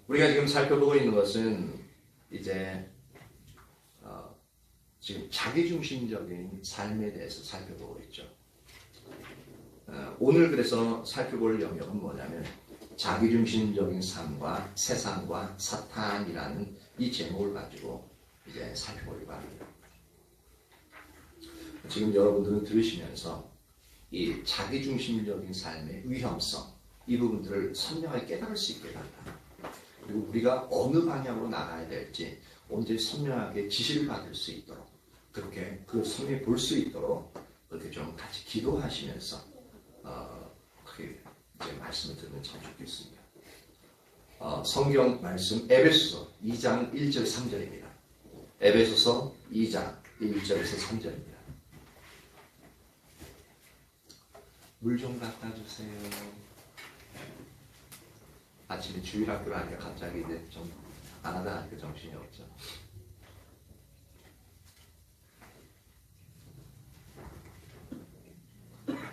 우리가 지금 살펴보고 있는 것은 이제 지금 자기중심적인 삶에 대해서 살펴보고 있죠. 오늘 그래서 살펴볼 영역은 뭐냐면 자기중심적인 삶과 세상과 사탄이라는 이 제목을 가지고 이제 살펴보려고 합니다. 지금 여러분들은 들으시면서 이 자기중심적인 삶의 위험성, 이 부분들을 선명하게 깨달을 수 있게 된다. 그리고 우리가 어느 방향으로 나가야 될지 언제 선명하게 지시를 받을 수 있도록, 그렇게 그 선명히 볼 수 있도록 그렇게 좀 같이 기도하시면서 그렇게 이제 말씀을 들으면 참 좋겠습니다. 성경 말씀 에베소서 2장 1절 3절입니다. 에베소서 2장 1절에서 3절입니다. 물 좀 갖다 주세요. 아침에 주일학교를 하니까 갑자기 이제 좀 안 하다 하니까 정신이 없죠.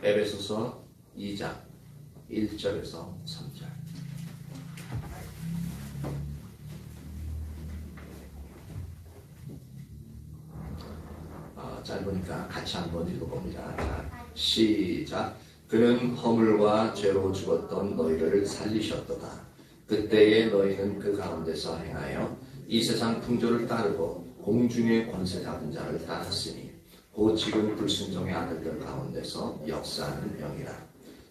에베소서 2장 1절에서 3절. 짧으니까 같이 한번 읽어봅니다. 자, 시작. 그는 허물과 죄로 죽었던 너희를 살리셨도다. 그때에 너희는 그 가운데서 행하여 이 세상 풍조를 따르고 공중의 권세 잡은 자를 따랐으니 곧 지금 불순종의 아들들 가운데서 역사하는 영이라.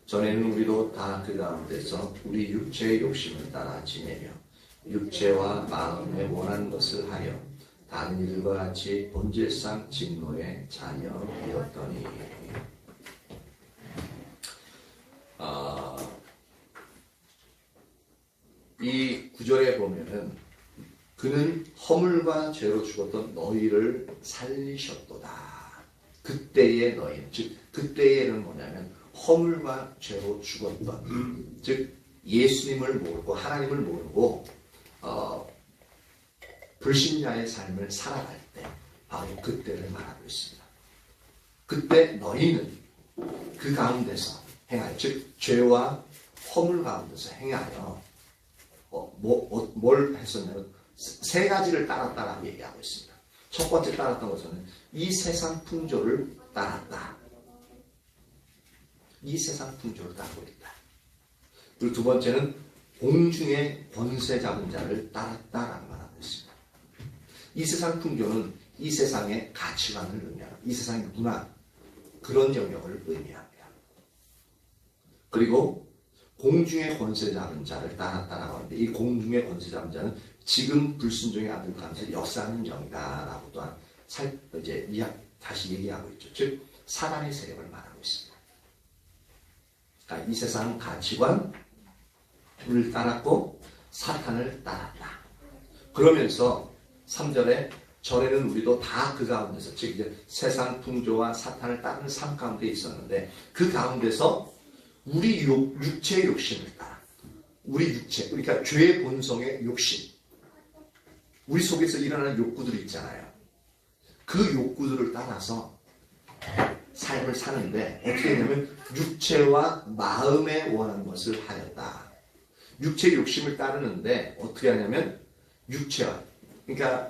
전에는 우리도 다 그 가운데서 우리 육체의 욕심을 따라 지내며 육체와 마음에 원하는 것을 하여 다른 일과 같이 본질상 진노의 자녀이었더니. 이 구절에 보면은 그는 허물과 죄로 죽었던 너희를 살리셨도다. 그때의 너희, 즉 그때에는 뭐냐면 허물과 죄로 죽었던, 즉 예수님을 모르고 하나님을 모르고 불신자의 삶을 살아갈 때 바로 그때를 말하고 있습니다. 그때 너희는 그 가운데서 행하여, 즉 죄와 허물 가운데서 행하여 뭘 했었냐면 세 가지를 따랐다라고 얘기하고 있습니다. 첫 번째 따랐던 것은 이 세상 풍조를 따랐다. 이 세상 풍조를 따르고 있다. 그리고 두 번째는 공중의 권세 잡은 자를 따랐다라는 말하고 있습니다. 이 세상 풍조는 이 세상의 가치관을 의미하고 이 세상의 문화, 그런 영역을 의미합니다. 그리고 공중의 권세 잡은 자를 따랐다라고 하는데, 이 공중의 권세 잡은 자는 지금 불순종의 아들 가운데 역사하는 영이다라고 또한 이제 다시 얘기하고 있죠. 즉 사단의 세력을 말하고 있습니다. 그러니까 이 세상 가치관을 따랐고 사탄을 따랐다. 그러면서 3절에 전에는 우리도 다 그 가운데서, 즉 이제 세상 풍조와 사탄을 따르는 삶 가운데 있었는데 그 가운데서 우리 육체의 욕심을 따라, 우리 육체, 그러니까 죄의 본성의 욕심, 우리 속에서 일어나는 욕구들이 있잖아요. 그 욕구들을 따라서 삶을 사는데 어떻게 했냐면 육체와 마음에 원하는 것을 하였다. 육체의 욕심을 따르는데 어떻게 하냐면 육체와, 그러니까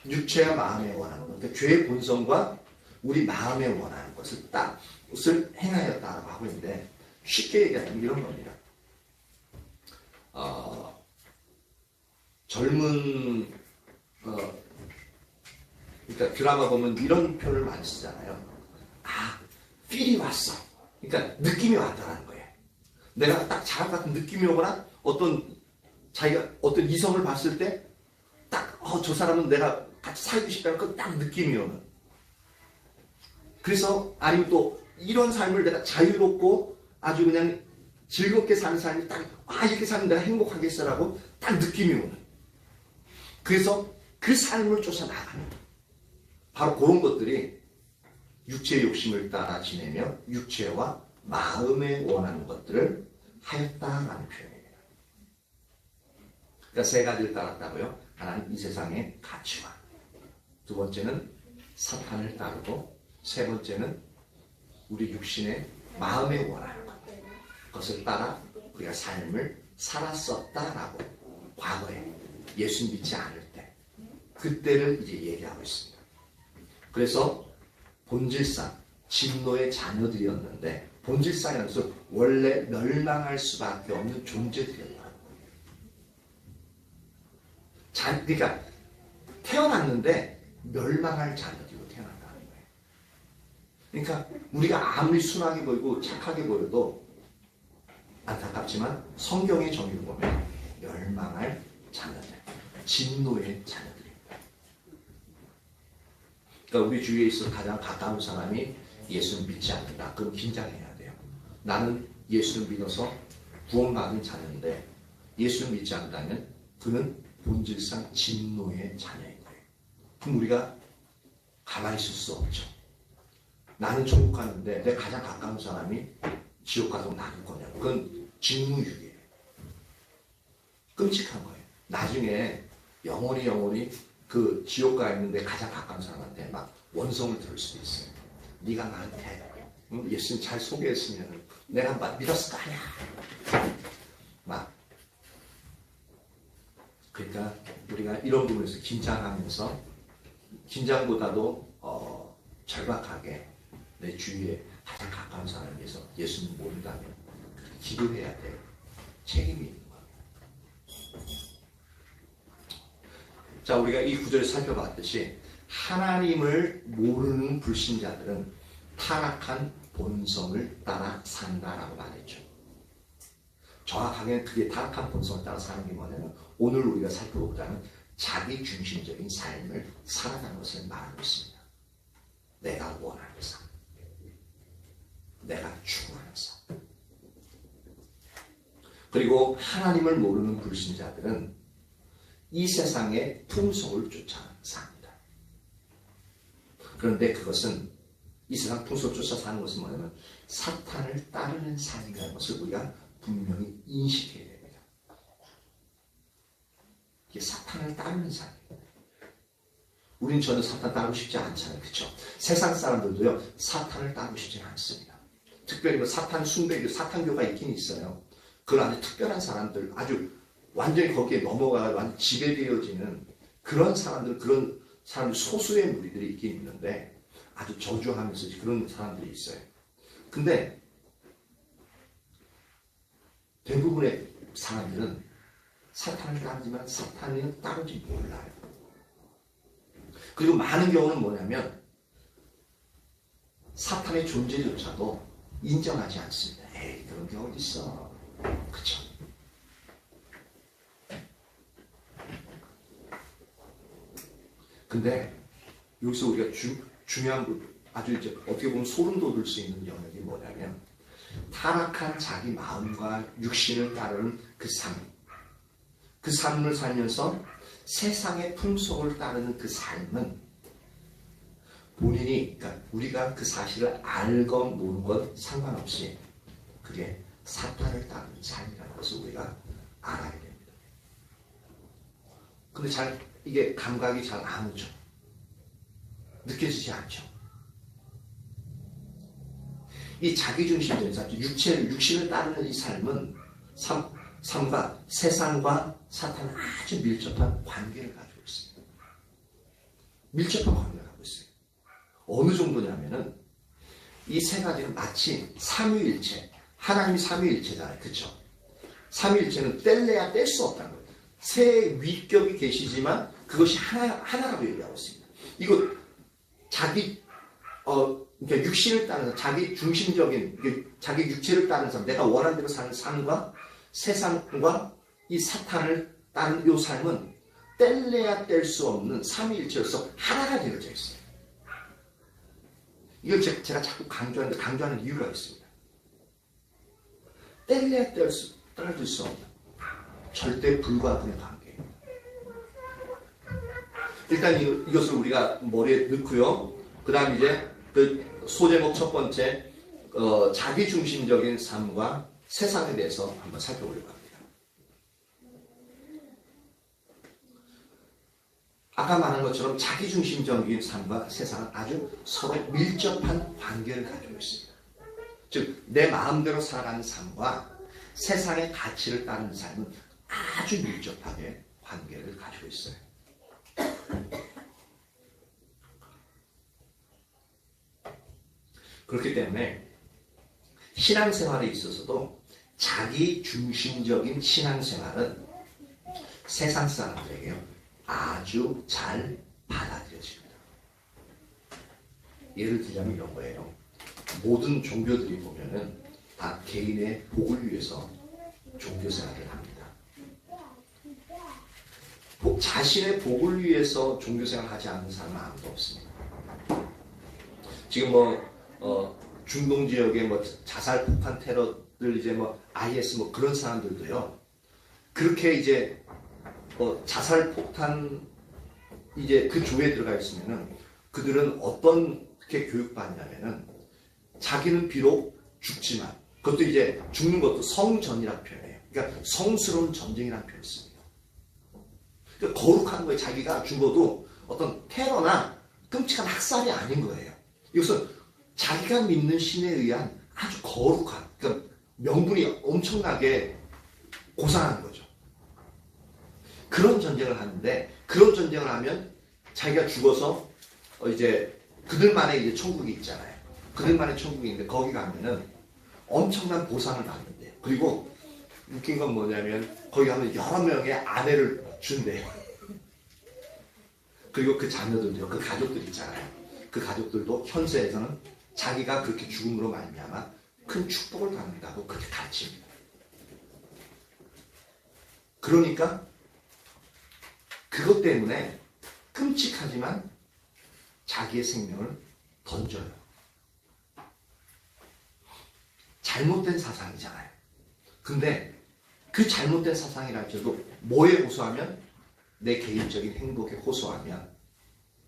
육체와 마음에 원하는 것, 그러니까 죄의 본성과 우리 마음에 원하는 것을 행하였다라고 하고 있는데, 쉽게 얘기하면 이런 겁니다. 젊은 그러니까 드라마 보면 이런 표현을 많이 쓰잖아요. 필이 왔어. 그러니까 느낌이 왔다는 거예요. 내가 딱 자각 같은 느낌이 오거나 자기가 어떤 이성을 봤을 때 딱 저 사람은 내가 같이 살고 싶다는 그 딱 느낌이 오는. 그래서 아니면 또 이런 삶을 내가 자유롭고 아주 그냥 즐겁게 사는 삶이 딱 이렇게 살면 내가 행복하겠어라고 딱 느낌이 오는. 그래서 그 삶을 쫓아 나가는, 바로 그런 것들이 육체의 욕심을 따라 지내며 육체와 마음에 원하는 것들을 하였다라는 표현입니다. 그러니까 세 가지를 따랐다고요. 하나는 이 세상의 가치관, 두 번째는 사탄을 따르고, 세 번째는 우리 육신의 마음에 원하는 것, 그것을 따라 우리가 삶을 살았었다라고 과거에 예수 믿지 않을 때 그때를 이제 얘기하고 있습니다. 그래서 본질상 진노의 자녀들이었는데 본질상이라는 것은 원래 멸망할 수밖에 없는 존재들이었다. 그러니까 태어났는데 멸망할 자녀들로 태어났다는 거예요. 그러니까 우리가 아무리 순하게 보이고 착하게 보여도 안타깝지만 성경의 정의를 보면 멸망할 자녀들, 진노의 자녀들입니다. 그러니까 우리 주위에 있어 가장 가까운 사람이 예수를 믿지 않는다. 그럼 긴장해야 돼요. 나는 예수를 믿어서 구원받은 자녀인데 예수를 믿지 않는다면 그는 본질상 진노의 자녀인 거예요. 그럼 우리가 가만히 있을 수 없죠. 나는 천국 가는데 내 가장 가까운 사람이 지옥 가서 나를 거냐. 그건 직무유기예요. 끔찍한 거예요. 나중에 영원히 그 지옥 가 있는데 가장 가까운 사람한테 막 원성을 들을 수도 있어요. 네가 나한테 예수님 잘 소개했으면 내가 믿었을 거 아니야. 막 그러니까 우리가 이런 부분에서 긴장하면서 긴장보다도 절박하게 내 주위에 가장 가까운 사람을 위해서 예수님 모른다면 기도해야 될 책임이 있는 겁니다. 자, 우리가 이 구절을 살펴봤듯이 하나님을 모르는 불신자들은 타락한 본성을 따라 산다라고 말했죠. 정확하게 그게 타락한 본성을 따라 사는 게 뭐냐면 오늘 우리가 살펴보고자 하는 자기 중심적인 삶을 살아가는 것을 말하고 있습니다. 내가 원하는 삶, 내가 추구하는 삶. 그리고 하나님을 모르는 불신자들은 이 세상의 풍속을 쫓아가는 삶이다. 그런데 그것은 이 세상 풍속을 쫓아 사는 것은 뭐냐면 사탄을 따르는 삶이라는 것을 우리가 분명히 인식해야 됩니다. 이게 사탄을 따르는 삶입니다. 우린 전혀 사탄 따르고 싶지 않잖아요. 그렇죠? 세상 사람들도요. 사탄을 따르고 싶지 않습니다. 특별히 사탄 숭배교, 사탄교가 있긴 있어요. 그런 아주 특별한 사람들, 아주 완전히 거기에 넘어가 완전 지배되어지는 그런 사람들, 그런 사람 소수의 무리들이 있긴 있는데 아주 저주하면서 그런 사람들이 있어요. 근데 대부분의 사람들은 사탄을 따르지만 사탄을 따르지 몰라요. 그리고 많은 경우는 뭐냐면 사탄의 존재조차도 인정하지 않습니다. 에이, 그런 게 어디 있어. 그쵸? 근데 여기서 우리가 중요한 부분, 아주 이제 어떻게 보면 소름 돋을 수 있는 영역이 뭐냐면 타락한 자기 마음과 육신을 따르는 그 삶, 그 삶을 살면서 세상의 풍속을 따르는 그 삶은 본인이, 그러니까 우리가 그 사실을 알건 모르건 상관없이 그게 사탄을 따르는 삶이라는 것을 우리가 알아야 됩니다. 근데 이게 감각이 잘 안 오죠. 느껴지지 않죠. 이 자기중심적인 삶, 육신을 따르는 이 삶은 삶과 세상과 사탄은 아주 밀접한 관계를 가지고 있습니다. 밀접한 관계를 가지고 있어요. 어느 정도냐면은 이 세 가지는 마치 삼위일체, 하나님이 삼위일체잖아요. 그쵸? 삼위일체는 뗄래야 뗄 수 없다는 거예요. 세 위격이 계시지만 그것이 하나라고 얘기하고 있습니다. 이거 그러니까 육신을 따르는 자기 중심적인, 자기 육체를 따르는 삶, 내가 원하는 대로 사는 삶과 세상과 이 사탄을 따르는 이 삶은 뗄래야 뗄 수 없는 삼위일체로서 하나가 되어져 있어요. 이걸 제가 자꾸 강조하는 이유가 있습니다. 뗄래야 떨어질 수 없는 절대 불가분의 관계입니다. 일단 이것을 우리가 머리에 넣고요. 그 다음 이제 그 소제목 첫 번째 자기중심적인 삶과 세상에 대해서 한번 살펴보려고 합니다. 아까 말한 것처럼 자기중심적인 삶과 세상은 아주 서로 밀접한 관계를 가지고 있습니다. 즉 내 마음대로 살아가는 삶과 세상의 가치를 따르는 삶은 아주 밀접하게 관계를 가지고 있어요. 그렇기 때문에 신앙생활에 있어서도 자기 중심적인 신앙생활은 세상 사람들에게 아주 잘 받아들여집니다. 예를 들자면 이런 거예요. 모든 종교들이 보면은 다 개인의 복을 위해서 종교생활을 합니다. 자신의 복을 위해서 종교생활을 하지 않는 사람은 아무도 없습니다. 지금 중동 지역의 자살 폭탄 테러들 이제 IS 그런 사람들도요. 그렇게 이제 자살 폭탄 이제 그 조에 들어가 있으면은 그들은 어떻게 교육받냐면은 자기는 비록 죽지만 그것도 이제 죽는 것도 성전이라고 표현해요. 그러니까 성스러운 전쟁이라는 표현을 씁니다. 그러니까 거룩한 거에 자기가 죽어도 어떤 테러나 끔찍한 학살이 아닌 거예요. 이것은 자기가 믿는 신에 의한 아주 거룩한, 그러니까 명분이 엄청나게 고상한 거죠. 그런 전쟁을 하는데, 그런 전쟁을 하면 자기가 죽어서 이제 그들만의 이제 천국이 있잖아요. 그들만의 천국이 있는데 거기 가면은 엄청난 보상을 받는데요. 그리고 웃긴 건 뭐냐면 거기 가면 여러 명의 아내를 준대요. 그리고 그 자녀들도요, 그 가족들 있잖아요. 그 가족들도 현세에서는 자기가 그렇게 죽음으로 말미암아 큰 축복을 받는다고 그렇게 가르칩니다. 그러니까 그것 때문에 끔찍하지만 자기의 생명을 던져요. 잘못된 사상이잖아요. 근데 그 잘못된 사상이라 할지라도 뭐에 호소하면 내 개인적인 행복에 호소하면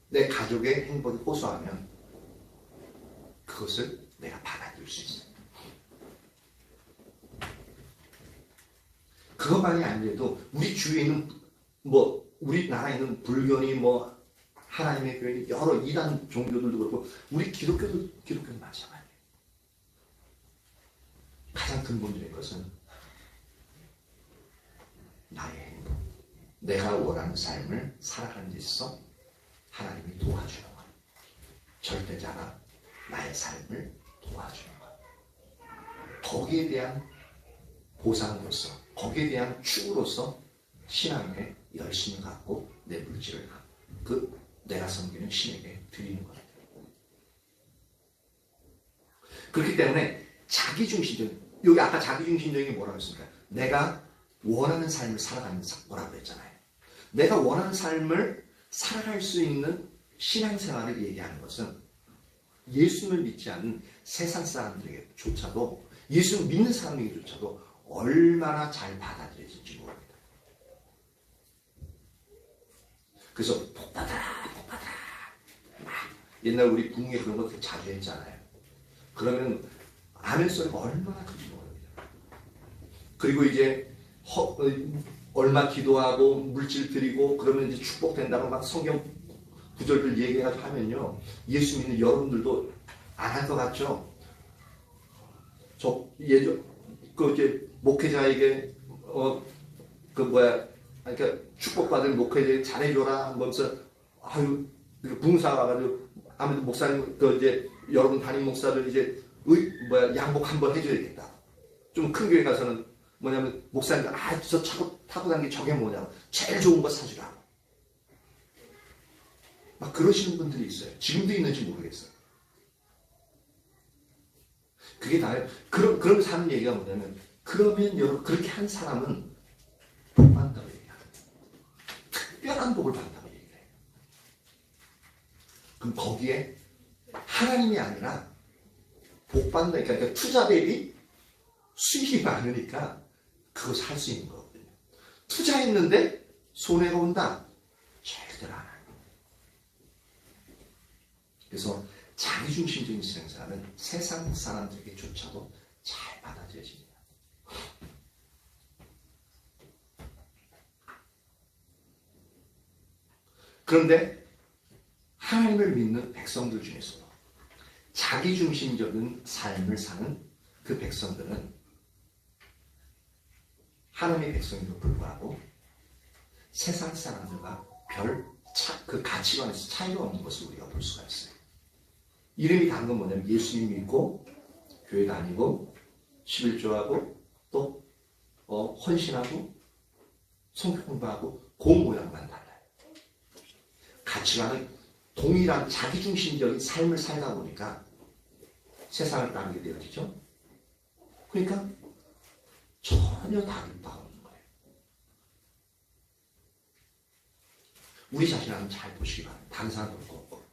내 가족의 행복에 호소하면 그것을 내가 받아들일 수 있어요. 그것만이 아니라도 우리 주위에 있는 우리나라에 있는 불교니 하나님의 교회니 여러 이단 종교들도 그렇고 우리 기독교도 마찬가지예요. 가장 근본적인 것은 나의 행복, 내가 원하는 삶을 살아가는 데 있어서 하나님이 도와주는 것, 절대자가 나의 삶을 도와주는 것, 거기에 대한 보상으로서, 거기에 대한 축으로서 신앙에 열심을 갖고 내 물질을 갖고 내가 섬기는 신에게 드리는 것. 그렇기 때문에 자기중심적인, 여기 아까 자기중심적인 게 뭐라고 했습니까? 내가 원하는 삶을 살아가는 거라고 했잖아요. 내가 원하는 삶을 살아갈 수 있는 신앙생활을 얘기하는 것은 예수님을 믿지 않는 세상 사람들에게조차도, 예수를 믿는 사람에게조차도 얼마나 잘 받아들여질지 모릅니다. 그래서 복받아라, 복받아라. 옛날 우리 부흥회 그런 것들 자주 했잖아요. 그러면 아멘 소리가 얼마나 큰지 모릅니다. 그리고 이제 얼마 기도하고 물질 드리고 그러면 이제 축복된다고 막 성경 구절들 얘기해가지고 하면요, 예수 믿는 여러분들도 안 할 것 같죠? 이제 목회자에게 그러니까 축복받을 목회자에게 잘해줘라 하면서 부흥사가 와가지고 아무래도 목사님 이제 여러분 담임 목사들 이제 양복 한번 해줘야겠다. 좀 큰 교회 가서는 뭐냐면 목사님 저 타고 다니는 게 저게 뭐냐고 제일 좋은 거 사주라. 막 그러시는 분들이 있어요. 지금도 있는지 모르겠어요. 그게 다예요. 그러면서 하는 얘기가 뭐냐면, 그러면 여러분 그렇게 한 사람은 복 받는다고 얘기합니다. 특별한 복을 받는다고 얘기해요. 그럼 거기에 하나님이 아니라 복 받는다니까, 그러니까 투자 대비 수익이 많으니까 그것을 할 수 있는 거거든요. 투자했는데 손해가 온다? 절대로 안 해요. 그래서 자기중심적인 신앙생활은 세상 사람들에게조차도 잘 받아들여집니다. 그런데 하나님을 믿는 백성들 중에서도 자기중심적인 삶을 사는 그 백성들은 하나님의 백성임에도 불구하고 세상 사람들과 그 가치관에서 차이가 없는 것을 우리가 볼 수가 있어요. 이름이 다른 건 뭐냐면 예수님 믿고 교회 다니고 11조하고 또 헌신하고 성경 공부하고 그 모양만 달라요. 가치관은 동일한 자기중심적인 삶을 살다 보니까 세상을 따르게 되어지죠. 그러니까 전혀 다를 바가 없는 거예요. 우리 자신을 한번 잘 보시기 바랍니다. 다른 사람 볼 거 없고.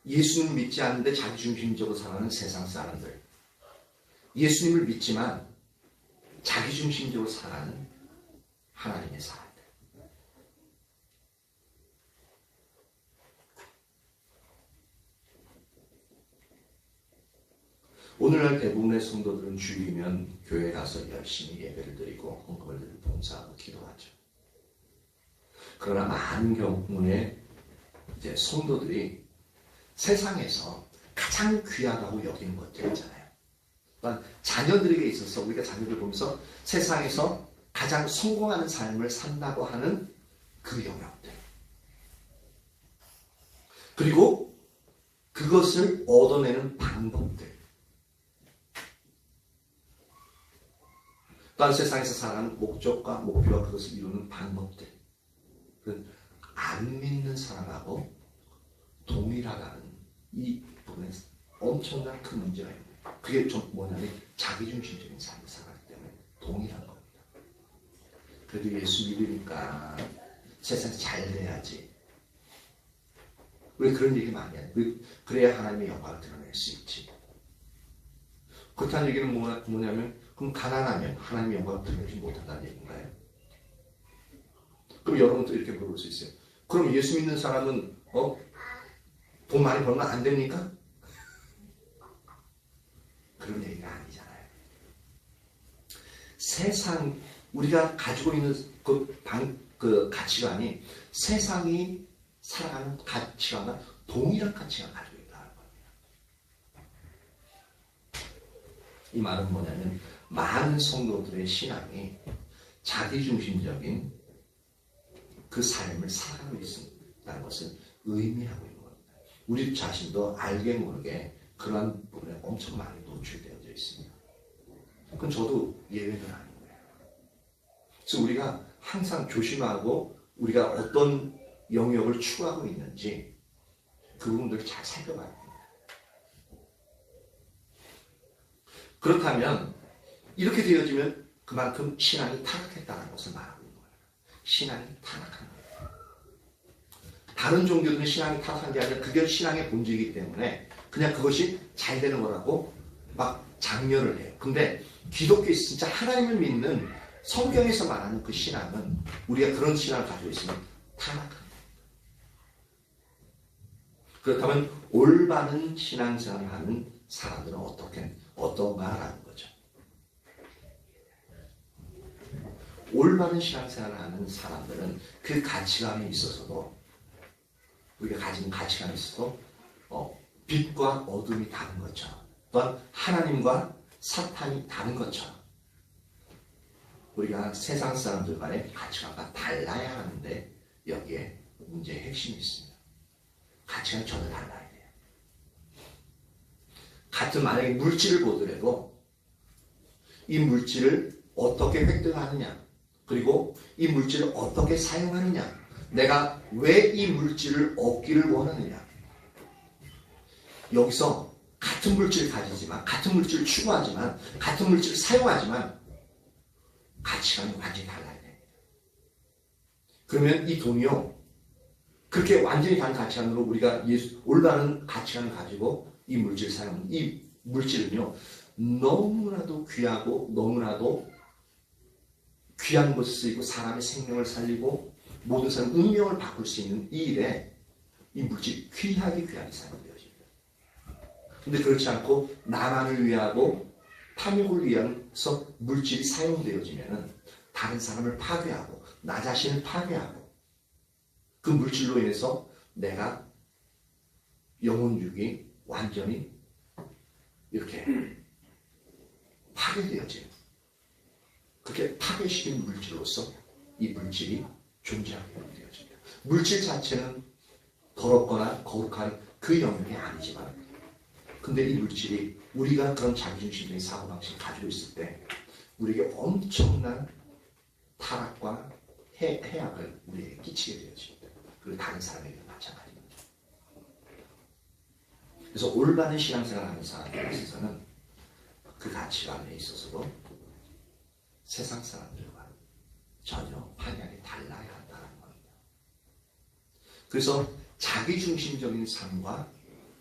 예수님 믿지 않는데 자기중심적으로 살아가는 세상 사람들, 예수님을 믿지만 자기중심적으로 살아가는 하나님의 사람들. 오늘날 대부분의 성도들은 주일이면 교회에 가서 열심히 예배를 드리고 헌금을 드리고 봉사하고 기도하죠. 그러나 많은 경우에 이제 성도들이 세상에서 가장 귀하다고 여기는 것들 있잖아요. 그러니까 자녀들에게 있어서 우리가 자녀들 보면서 세상에서 가장 성공하는 삶을 산다고 하는 그 영역들. 그리고 그것을 얻어내는 방법들. 또한 세상에서 살아가는 목적과 목표와 그것을 이루는 방법들. 안 믿는 사람하고 동일하다는 이 부분에 엄청난 큰 문제가 있는 거예요. 그게 좀 뭐냐면 자기중심적인 삶을 살아가기 때문에 동일한 겁니다. 그래도 예수 믿으니까 세상에서 잘 돼야지. 왜 그런 얘기 많이 해요? 그래야 하나님의 영광을 드러낼 수 있지. 그렇다는 얘기는 뭐냐면 그럼 가난하면 하나님의 영광을 드러내지 못한다는 얘기인가요? 그럼 여러분도 이렇게 물어볼 수 있어요. 그럼 예수 믿는 사람은 돈 많이 벌면 안 됩니까? 그런 얘기가 아니잖아요. 세상 우리가 가지고 있는 그 가치관이 세상이 살아가는 가치관과 동일한 가치관을 가지고 있다는 겁니다. 이 말은 뭐냐면 많은 성도들의 신앙이 자기중심적인 그 삶을 살아가고 있다는 것을 의미하고 있는 겁니다. 우리 자신도 알게 모르게 그러한 부분에 엄청 많이 노출되어져 있습니다. 그건 저도 예외는 아닌 거예요. 그래서 우리가 항상 조심하고 우리가 어떤 영역을 추구하고 있는지 그 부분들을 잘 살펴봐야 됩니다. 그렇다면 이렇게 되어지면 그만큼 신앙이 타락했다는 것을 말하고 있는 거예요. 신앙이 타락한 거예요. 다른 종교들은 신앙이 타락한 게 아니라 그게 신앙의 본질이기 때문에 그냥 그것이 잘 되는 거라고 막 장려를 해요. 근데 기독교에 진짜 하나님을 믿는 성경에서 말하는 그 신앙은 우리가 그런 신앙을 가지고 있으면 타락한 거예요. 그렇다면 올바른 신앙생활을 하는 사람들은 어떤가라는 거죠. 올바른 신앙생활을 하는 사람들은 그 가치관에 있어서도 우리가 가진 가치관에 있어서 빛과 어둠이 다른 것처럼 또한 하나님과 사탄이 다른 것처럼 우리가 세상 사람들과의 가치관과 달라야 하는데 여기에 문제의 핵심이 있습니다. 가치관이 전혀 달라야 돼요. 같은 만약에 물질을 보더라도 이 물질을 어떻게 획득하느냐 그리고 이 물질을 어떻게 사용하느냐 내가 왜 이 물질을 얻기를 원하느냐 여기서 같은 물질을 가지지만 같은 물질을 추구하지만 같은 물질을 사용하지만 가치관이 완전히 달라야 됩니다. 그러면 이 돈이요 그렇게 완전히 다른 가치관으로 우리가 올바른 가치관을 가지고 이 물질을 사용하는 이 물질은요 너무나도 귀하고 너무나도 귀한 것을 쓰이고 사람의 생명을 살리고 모든 사람 운명을 바꿀 수 있는 이 일에 이 물질이 귀하게 사용되어집니다. 그런데 그렇지 않고 나만을 위하고 탐욕을 위해서 물질이 사용되어지면 다른 사람을 파괴하고 나 자신을 파괴하고 그 물질로 인해서 내가 영혼육이 완전히 이렇게 파괴되어져요. 그렇게 파괴시킨 물질로서 이 물질이 존재하게 되어집니다. 물질 자체는 더럽거나 거룩한 그 영역이 아니지만, 근데 이 물질이 우리가 그런 자기중심적인 사고방식을 가지고 있을 때 우리에게 엄청난 타락과 해악을 우리에게 끼치게 되어집니다. 그리고 다른 사람에게 마찬가지입니다. 그래서 올바른 신앙생활을 하는 사람들에 있어서는 그 가치관에 있어서도 세상 사람들과 전혀 방향이 달라야 한다는 겁니다. 그래서 자기중심적인 삶과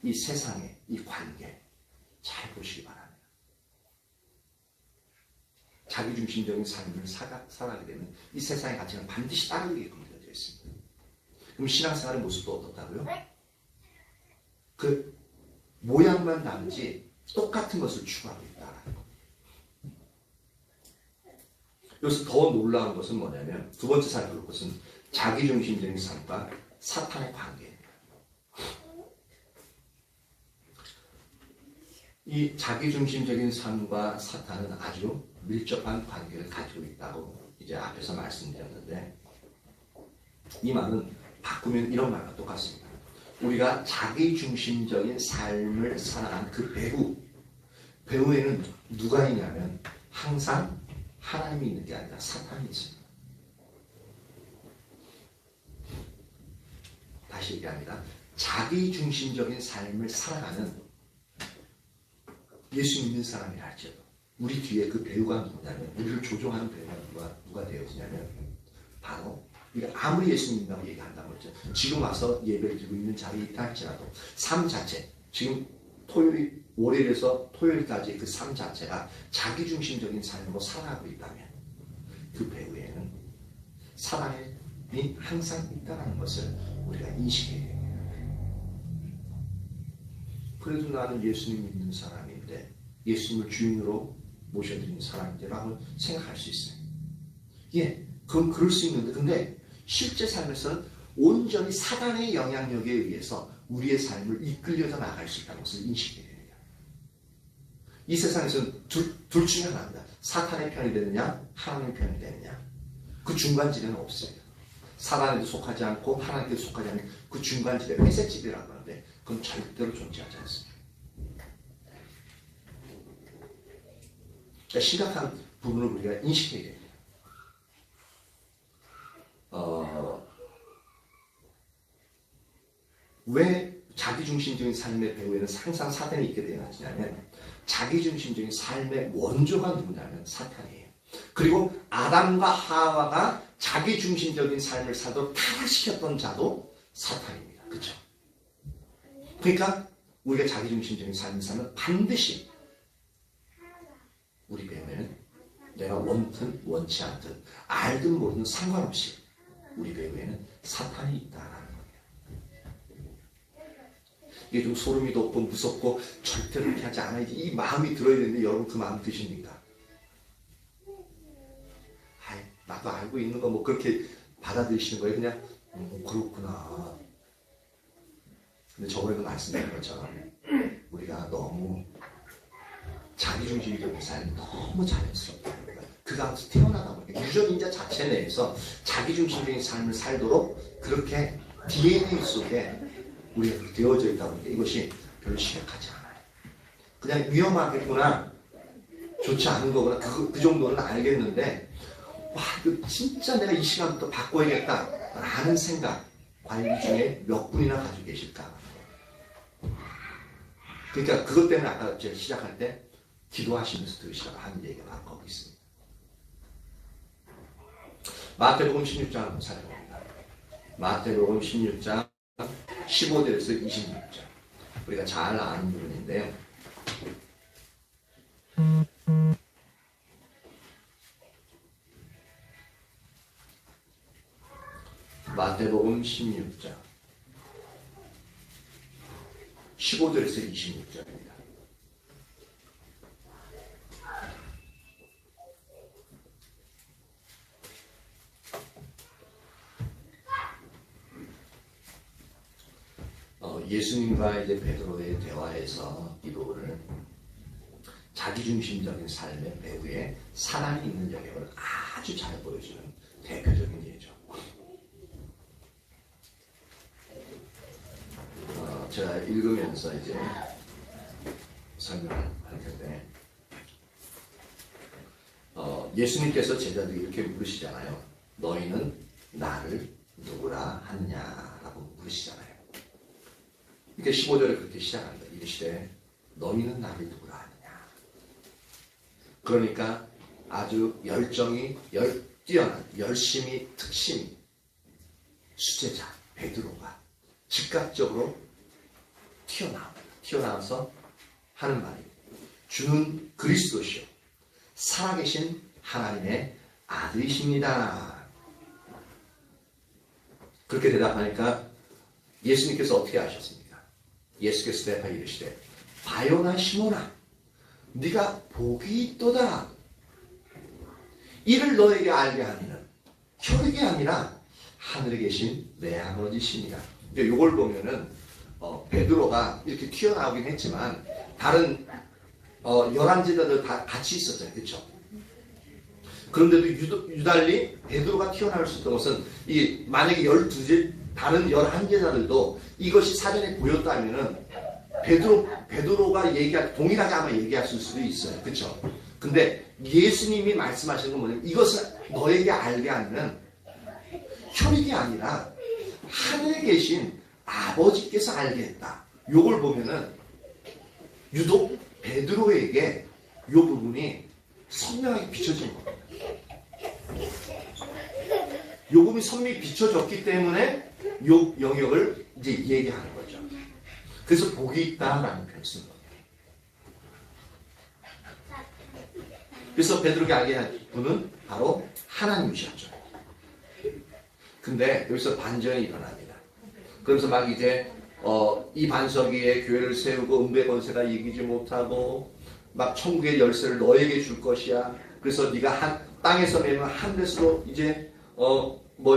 이 세상의 이 관계 잘 보시기 바랍니다. 자기중심적인 삶을 살아가게 되면 이 세상의 가치는 반드시 따르게끔 되어져 있습니다. 그럼 신앙생활의 모습도 어떻다고요? 그 모양만 다르지 똑같은 것을 추구하고 있다는 것. 여기서 더 놀라운 것은 뭐냐면, 두 번째 살펴볼 것은 자기중심적인 삶과 사탄의 관계입니다. 이 자기중심적인 삶과 사탄은 아주 밀접한 관계를 가지고 있다고 이제 앞에서 말씀드렸는데, 이 말은 바꾸면 이런 말과 똑같습니다. 우리가 자기중심적인 삶을 살아가는 그 배후에는 누가 있냐면 항상 하나님이 있는 게 아니라 사탄이 있습니다. 다시 얘기합니다. 자기중심적인 삶을 살아가는 예수 믿는 사람이라 할지어도 우리 뒤에 그 배우가 누구냐면, 우리를 조종하는 배우가 누가 되어지냐면 바로 우리가 아무리 예수 믿는다고 얘기한다고 했죠. 지금 와서 예배를 드리고 있는 자리에 있다 할지라도 삶 자체, 지금 월요일에서 토요일까지 그 삶 자체가 자기중심적인 삶으로 살아가고 있다면 그 배후에는 사단이 항상 있다는 것을 우리가 인식해야 됩니다. 그래도 나는 예수님 믿는 사람인데, 예수님을 주인으로 모셔드리는 사람인데라고 생각할 수 있어요. 예, 그건 그럴 수 있는데, 근데 실제 삶에서는 온전히 사단의 영향력에 의해서 우리의 삶을 이끌려서 나갈 수 있다는 것을 인식해야 됩니다. 이 세상에서는 둘 중에 하나입니다. 사탄의 편이 되느냐, 하나님의 편이 되느냐. 그 중간지대는 없어요. 사단에도 속하지 않고 하나님께도 속하지 않는 그 중간지대, 회색지대라고 하는데 그건 절대로 존재하지 않습니다. 그러니까 심각한 부분을 우리가 인식해야 됩니다. 왜 자기중심적인 삶의 배후에는 항상 사탄이 있게 되어지냐면, 자기중심적인 삶의 원조가 누구냐면 사탄이에요. 그리고 아담과 하와가 자기중심적인 삶을 살도록 타락시켰던 자도 사탄입니다. 그렇죠? 그러니까 우리가 자기중심적인 삶을 살면 반드시 우리 배후에는 내가 원든 원치 않든 알든 모르든 상관없이 우리 배후에는 사탄이 있다라는 거예요. 이게 좀 소름이 돋고 무섭고 절대로 그렇게 하지 않아야지 이 마음이 들어야 되는데, 여러분 그 마음 드십니까? 아이, 나도 알고 있는 거 뭐 그렇게 받아들이시는 거예요. 그냥 그렇구나. 근데 저번에도 말씀드린 것처럼 우리가 너무 자기중심적인 삶이 너무 자연스럽다. 그 가운데서 태어나다 보니까 유전인자 자체 내에서 자기중심적인 삶을 살도록 그렇게 DNA 속에 우리가 되어져 있다 보니까 이것이 별로 심각하지 않아요. 그냥 위험하겠구나, 좋지 않은 거구나, 그 정도는 알겠는데, 와, 이거 진짜 내가 이 시간부터 바꿔야겠다 라는 생각, 관리 중에 몇 분이나 가지고 계실까? 그러니까 그것 때문에 아까 제가 시작할 때 기도하시면서 들으시라고 하는 얘기가 바로 거기 있습니다. 마태복음 16장 한번 살펴봅니다. 마태복음 16장 15절에서 26절. 우리가 잘 아는 부분인데요. 마태복음 16장 15절에서 26절입니다. 예수님과 이제 베드로의 대화에서 이 부분을 자기중심적인 삶의 배후에 사랑이 있는 영역을 아주 잘 보여주는 대표적인 예죠. 제가 읽으면서 이제 설명을 할 텐데, 예수님께서 제자들이 이렇게 물으시잖아요. 너희는 나를 누구라 하느냐라고 물으시잖아요. 이렇게 15절에 그렇게 시작합니다. 이르시되 너희는 나를 누구라 하느냐. 그러니까 아주 열정이 뛰어난, 열심히, 특심이 수제자 베드로가 즉각적으로 튀어나와서 하는 말이, 주는 그리스도시요 살아계신 하나님의 아들이십니다. 그렇게 대답하니까 예수님께서 어떻게 하셨습니까? 예수께서 대답하여 이르시되 바요나 시몬아 네가 복이 있도다. 이를 너에게 알게 하니는 혈육이 아니라 하늘에 계신 내 아버지시니라. 이걸 보면은 베드로가 이렇게 튀어나오긴 했지만 다른 11제자들 다 같이 있었잖아요. 그렇죠? 그런데도 유달리 베드로가 튀어나올 수 있던 것은 이 만약에 다른 11제자들도 이것이 사전에 보였다면은 베드로가 동일하게 아마 얘기했을 수도 있어요. 그렇죠? 근데 예수님이 말씀하시는 건 뭐냐면 이것을 너에게 알게 하는 혈육이 아니라 하늘에 계신 아버지께서 알게 했다. 요걸 보면은 유독 베드로에게 이 부분이 선명하게 비춰진 겁니다. 이 부분이 선명히 비춰졌기 때문에 이 영역을 이제 얘기하는 거죠. 그래서 복이 있다라는 표현을 쓴 겁니다. 그래서 베드로에게 알게 한 분은 바로 하나님이셨죠. 근데 여기서 반전이 일어납니다. 그러면서 막 이제 이 반석 위에 교회를 세우고 은배 권세가 이기지 못하고 막 천국의 열쇠를 너에게 줄 것이야. 그래서 네가 땅에서 매면 하늘에서도 이제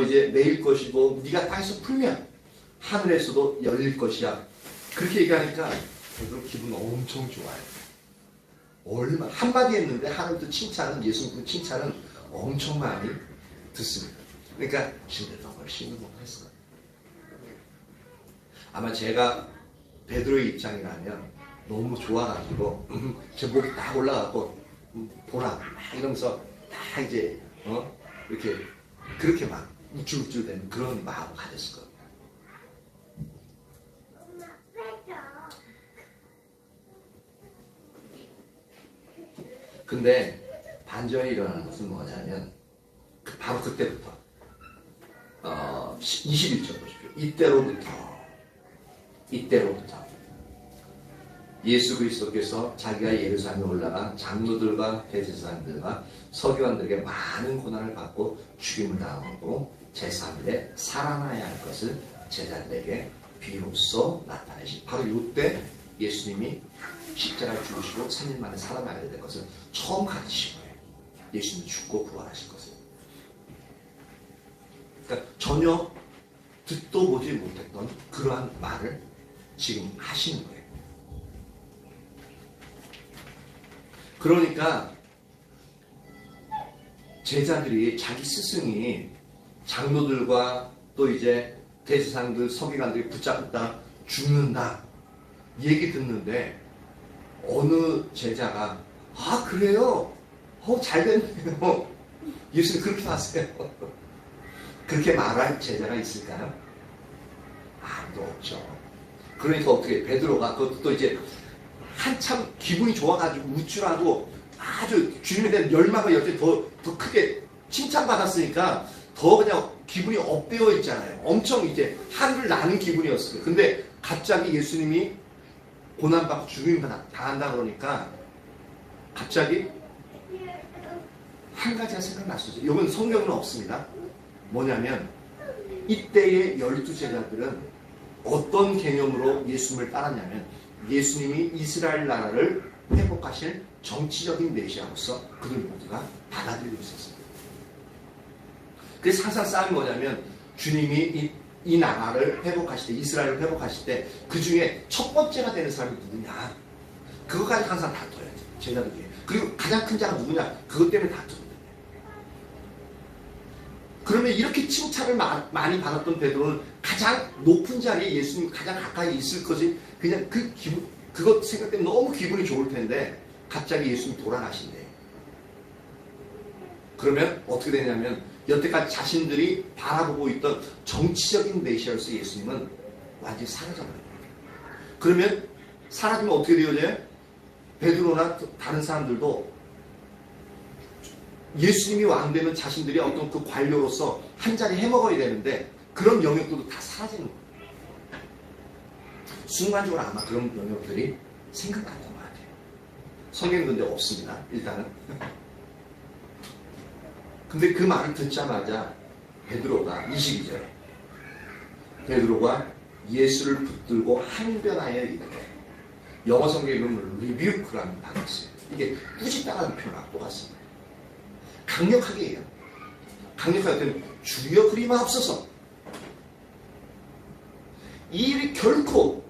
이제 매일 것이고 네가 땅에서 풀면 하늘에서도 열릴 것이야. 그렇게 얘기하니까 베드로 기분 엄청 좋아요. 얼마나 한마디 했는데 하나님도 칭찬은, 예수님도 칭찬은 엄청 많이 듣습니다. 그러니까 신뢰도 훨씬 못했어요. 아마 제가 베드로의 입장이라면 너무 좋아가지고 제 목이 딱 올라가고 보라 이러면서 다 이제 이렇게 그렇게 막 우쭐우쭐 되는 그런 마음을 가졌을 겁니다. 근데 반전이 일어나는 것은 뭐냐면 바로 그때부터 21절 보십시오. 이때로부터 예수 그리스도께서 자기가 예루살렘에 올라가 장로들과 대제사장들과 서기관들에게 많은 고난을 받고 죽임을 당하고 제3일에 살아나야 할 것을 제자들에게 비로소 나타내신, 바로 이때 예수님이 십자가에 죽으시고 3일 만에 살아나야 될 것을 처음 가르치신 거예요. 예수님이 죽고 부활하실 것을. 그러니까 전혀 듣도 보지 못했던 그러한 말을 지금 하시는 거예요. 그러니까 제자들이, 자기 스승이 장로들과 또 이제 대제사장들, 서기관들이 붙잡았다 죽는다 얘기 듣는데 어느 제자가 그래요? 잘 됐네요. 예수님 그렇게 하세요. 그렇게 말할 제자가 있을까요? 아무도 없죠. 그러니까 어떻게 베드로가 그것도 이제 한참 기분이 좋아가지고 우쭐하고 아주 주님에 대한 열망을 여전히 더 크게 칭찬받았으니까 더 그냥 기분이 업되어 있잖아요. 엄청 이제 하늘을 나는 기분이었어요. 근데 갑자기 예수님이 고난받고 죽임을 당한다 그러니까 갑자기 한 가지가 생각났어요. 이건 성경은 없습니다. 뭐냐면 이때의 12제자들은 어떤 개념으로 예수님을 따랐냐면 예수님이 이스라엘 나라를 회복하실 정치적인 메시아로서 그들 모두가 받아들이고 있었습니다. 그래서 항상 싸움이 뭐냐면 주님이 이 나라를 회복하실 때, 이스라엘을 회복하실 때 그 중에 첫 번째가 되는 사람이 누구냐, 그것까지 항상 다퉈야죠. 제자들에게. 그리고 가장 큰 자가 누구냐? 그것 때문에 다투거든요. 그러면 이렇게 칭찬을 많이 받았던 베드로는 가장 높은 자리에 예수님 가장 가까이 있을 것이 그냥 그 기분, 그것 생각 때문에 너무 기분이 좋을 텐데 갑자기 예수님이 돌아가신대. 그러면 어떻게 되냐면 여태까지 자신들이 바라보고 있던 정치적인 메시아로서 예수님은 완전히 사라져버려요. 그러면 사라지면 어떻게 되어져요? 베드로나 다른 사람들도 예수님이 왕되면 자신들이 어떤 그 관료로서 한 자리 해먹어야 되는데 그런 영역들도 다 사라지는 거예요. 순간적으로 아마 그런 영역들이 생각났던 것 같아요. 성경은 근데 없습니다. 일단은. 근데 그 말을 듣자마자 베드로가 22절 베드로가 예수를 붙들고 항변하여 이르되 영어 성경 이름은 리뷰크라는 단어가 있어요. 이게 꾸짖다라는 표현하고 똑같습니다. 강력하게 해요. 강력하게 되면 주여 그리마옵소서. 이 일이 결코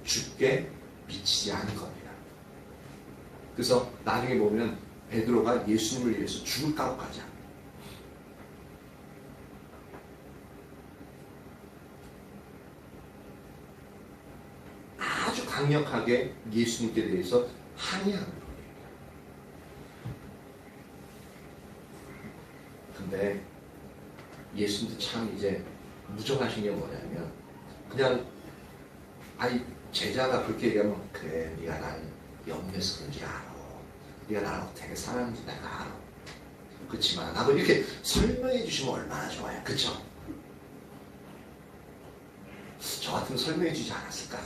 죽게 미치지 않을 겁니다. 그래서 나중에 보면 베드로가 예수님을 위해서 죽을 까고까지 합니다. 아주 강력하게 예수님께 대해서 항의하는 거예요. 근데 예수님도 참 이제 무정하신 게 뭐냐면 그냥 아니 제자가 그렇게 얘기하면 그래 네가 나를 염려해서 그런지 알아. 네가 나를 어떻게 사랑하는지 내가 알아. 그렇지만 나도 이렇게 설명해 주시면 얼마나 좋아요. 그쵸? 저 같으면 설명해 주지 않았을까?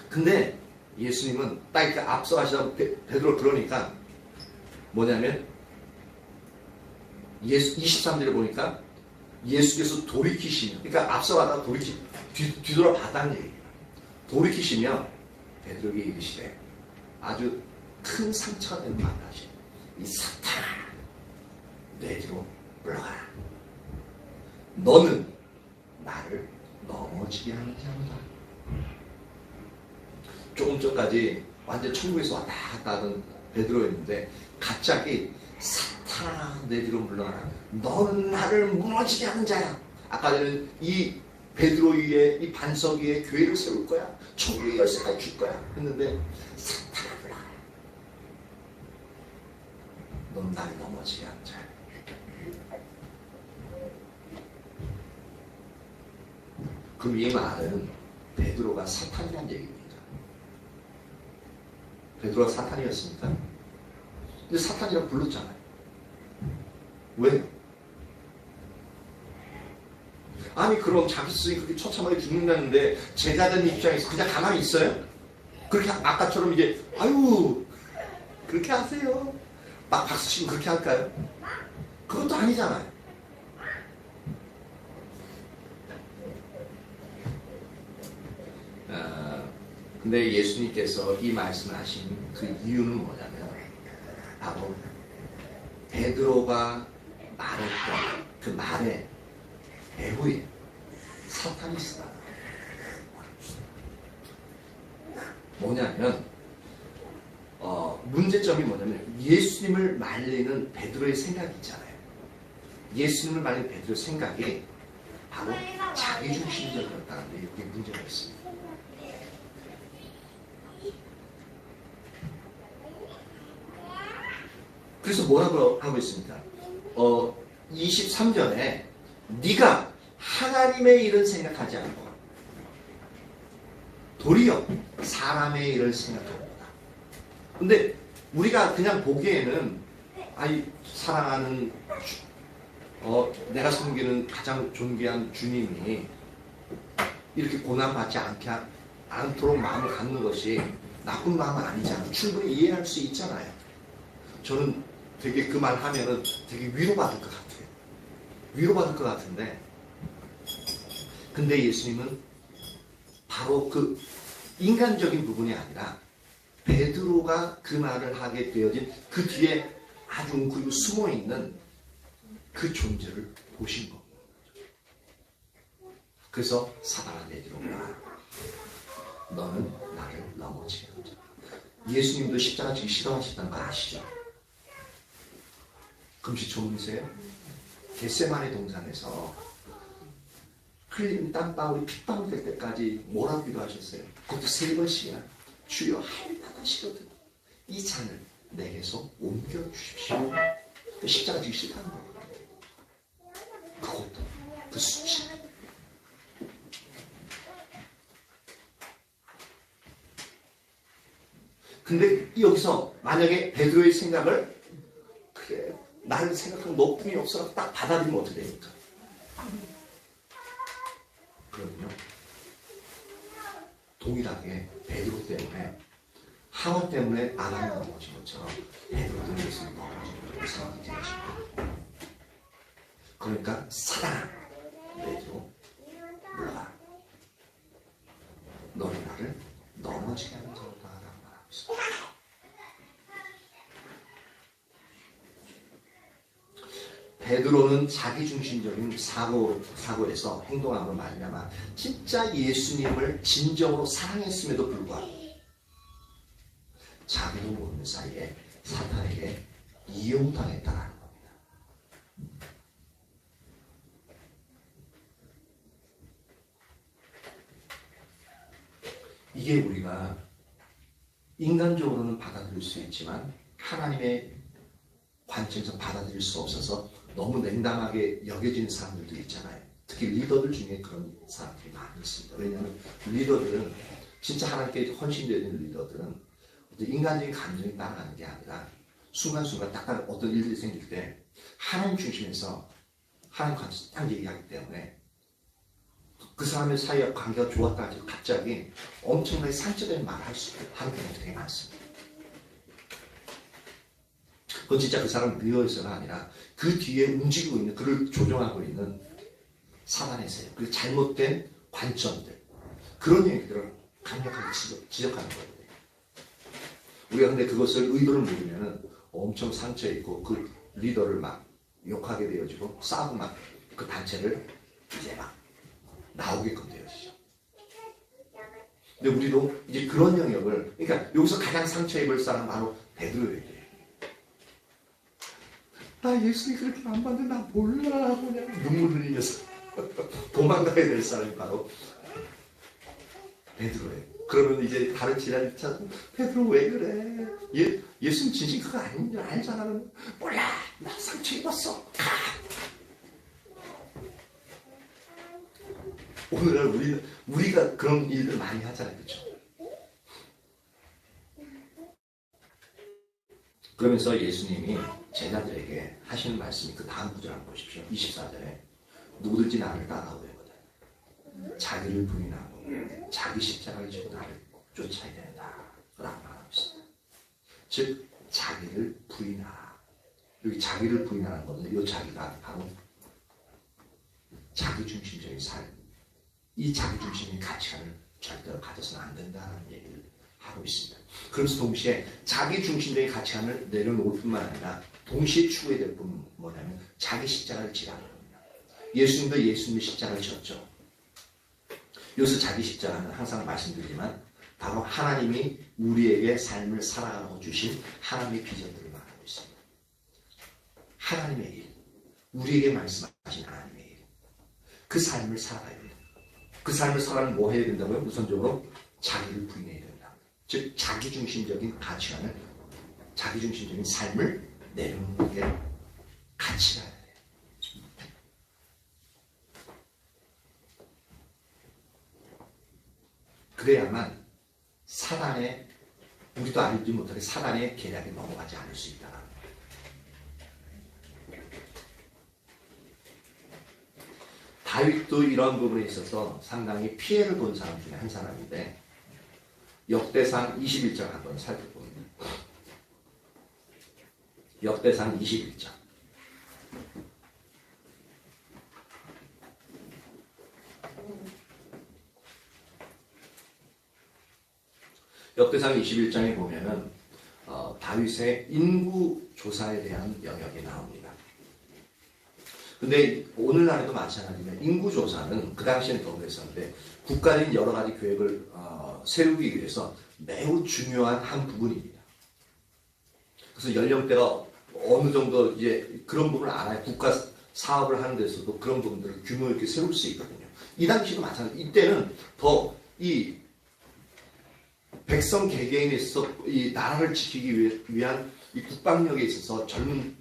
근데 예수님은 딱 이렇게 앞서 가시다 베드로 그러니까 뭐냐면 예수 23절에 보니까 예수께서 돌이키시며 그러니까 앞서 가다가 뒤돌아 봤다는 얘기예요. 돌이키시며 베드로에게 이르시되 아주 큰 상처가 된 말을 하시고 이 사탄아 내 뒤로 물러가라. 너는 나를 넘어지게 하는 자로다. 조금 전까지 완전 천국에서 왔다 갔다 하던 베드로였는데 갑자기 사탄아 내 뒤로 물러가라. 너는 나를 무너지게 하는 자야. 아까 전에 이 베드로 위에 이 반석 위에 교회를 세울 거야. 천국의 열쇠까지 줄 거야. 했는데 사탄아 물러가라. 너는 나를 넘어지게 하는 자야. 그럼 이 말은 베드로가 사탄이란 얘기입니다. 베드로가 사탄이었습니까? 근데 사탄이라고 불렀잖아요. 왜? 아니 그럼 자기 스스로 그렇게 처참하게 죽는다는데 제자들 입장에서 그냥 가만히 있어요? 그렇게 아까처럼 이제 아유 그렇게 하세요. 막 박수치고 그렇게 할까요? 그것도 아니잖아요. 근데 예수님께서 이 말씀을 하신 그 이유는 뭐냐면 바로 베드로가 말했던 그 말의 배후에 사탄이 있다. 뭐냐면 문제점이 뭐냐면 예수님을 말리는 베드로의 생각이 있잖아요. 예수님을 말리는 베드로의 생각이 바로 자기중심적이었다는 데 이게 문제가 있습니다. 그래서 뭐라고 하고 있습니까? 23절에 네가 하나님의 일을 생각하지 않고 도리어 사람의 일을 생각합니다. 근데 우리가 그냥 보기에는 아이 사랑하는 내가 섬기는 가장 존귀한 주님이 이렇게 고난받지 않도록 마음을 갖는 것이 나쁜 마음은 아니잖아요. 충분히 이해할 수 있잖아요. 저는 되게 그 말 하면은 되게 위로받을 것 같아요. 위로받을 것 같은데 근데 예수님은 바로 그 인간적인 부분이 아니라 베드로가 그 말을 하게 되어진 그 뒤에 아주 웅크리고 숨어있는 그 존재를 보신 겁니다. 그래서 사단아 내 뒤로 오라. 너는 나를 넘어지게 하자. 예수님도 십자가 지기 싫어하셨다는 거 아시죠? 금시초문이세요? 겟세마네 동산에서 흘린 땀방울이 핏방울 될 때까지 뭐라고 기도하셨어요? 그것도 3번씩이나 주여 할만하시거든 이 잔을 내게서 옮겨주십시오. 그 십자가 지기 싫다는 거예요. 그것도 그 수치. 근데 여기서 만약에 베드로의 생각을 그래 나를 생각하는 높음이 없어서 딱 받아들이면 어떻게 됩니까? 그러면요 동일하게 베드로 때문에 하와 때문에 아담이 넘어진 것처럼 베드로도 예수님이 넘어진 것처럼 상황이 되십니다. 그러니까 사단아 베드로 물러가라. 너는 나를 넘어지게 하는 자로다 라고 말하고 있습니다. 베드로는 자기중심적인 사고에서 행동함으로 말미암아 진짜 예수님을 진정으로 사랑했음에도 불구하고 자기도 모르는 사이에 사탄에게 이용당했다는 겁니다. 이게 우리가 인간적으로는 받아들일 수 있지만 하나님의 관점에서 받아들일 수 없어서 너무 냉담하게 여겨지는 사람들도 있잖아요. 특히 리더들 중에 그런 사람들이 많이 있습니다. 왜냐하면 리더들은 진짜 하나님께 헌신되는 리더들은 인간적인 감정이 따라가는 게 아니라 순간순간 딱 어떤 일들이 생길 때 하나님 중심에서 하나님 관점 딱 얘기하기 때문에 그 사람의 사이와 관계가 좋았다 해도 갑자기 엄청나게 상처되는 말을 하는 경우가 되게 많습니다. 그건 진짜 그 사람 리더에서가 아니라 그 뒤에 움직이고 있는 그를 조종하고 있는 사단의 세력, 그 잘못된 관점들 그런 얘기들을 강력하게 지적하는 거거든요. 우리가 근데 그것을 의도를 모르면 엄청 상처 있고 그 리더를 막 욕하게 되어지고 싸우고 막 그 단체를 이제 막 나오게끔 되어지죠. 근데 우리도 이제 그런 영역을 그러니까 여기서 가장 상처 입을 사람 바로 베드로에게 나 예수님 그렇게 안 받는데 나 몰라 그냥 눈물 흘리면서 도망가야 될 사람이 바로 베드로예요. 그러면 이제 가르치라는 차 베드로 왜 그래? 예수님 진심 그거 아니잖아. 몰라 나 상처 입었어. 가. 오늘날 우리가 그런 일들 많이 하잖아요. 그렇죠? 그러면서 예수님이 제자들에게 하시는 말씀이 그 다음 구절 한번 보십시오. 24절에 누구든지 나를 따라오려거든 자기를 부인하고 자기 십자가를 지고 나를 쫓아야 된다 라고 말하고 있습니다. 즉 자기를 부인하라. 여기 자기를 부인하는 것은 이 자기가 바로 자기중심적인 삶, 이 자기중심의 가치관을 절대로 가져서는 안 된다는 얘기를 하고 있습니다. 그러면서 동시에 자기중심적인 가치관을 내려놓을 뿐만 아니라 동시에 추구해야 될 뿐 뭐냐면 자기 십자가를 지라는 겁니다. 예수님도 예수님의 십자가를 졌죠. 여기서 자기 십자가는 항상 말씀드리지만 바로 하나님이 우리에게 삶을 살아가고 주신 하나님의 비전들을 말하고 있습니다. 하나님의 일, 우리에게 말씀하신 하나님의 일, 그 삶을 살아가야 됩니다. 그 삶을 살아가면 뭐 해야 된다고요? 우선적으로 자기를 부인해야 된다. 즉 자기중심적인 가치관을, 자기중심적인 삶을 내려놓는 게 가치가 돼요. 그래야만 사단의, 우리도 알지 못하게 사단의 계략에 넘어가지 않을 수 있다. 다윗도 이런 부분에 있어서 상당히 피해를 본 사람 중에 한 사람인데 역대상 21장 한번 살펴봅니다. 역대상 21장. 역대상 21장에 보면은 다윗의 인구 조사에 대한 영역이 나옵니다. 근데 오늘날에도 마찬가지면 인구조사는 그 당시에는 더 그랬었는데 국가적인 여러 가지 계획을 세우기 위해서 매우 중요한 한 부분입니다. 그래서 연령대가 어느 정도 이제 그런 부분을 알아야 국가 사업을 하는 데서도 그런 부분들을 규모 있게 세울 수 있거든요. 이 당시도 마찬가지. 이때는 더 이 백성 개개인에 있어서 이 나라를 지키기 위한 이 국방력에 있어서 젊은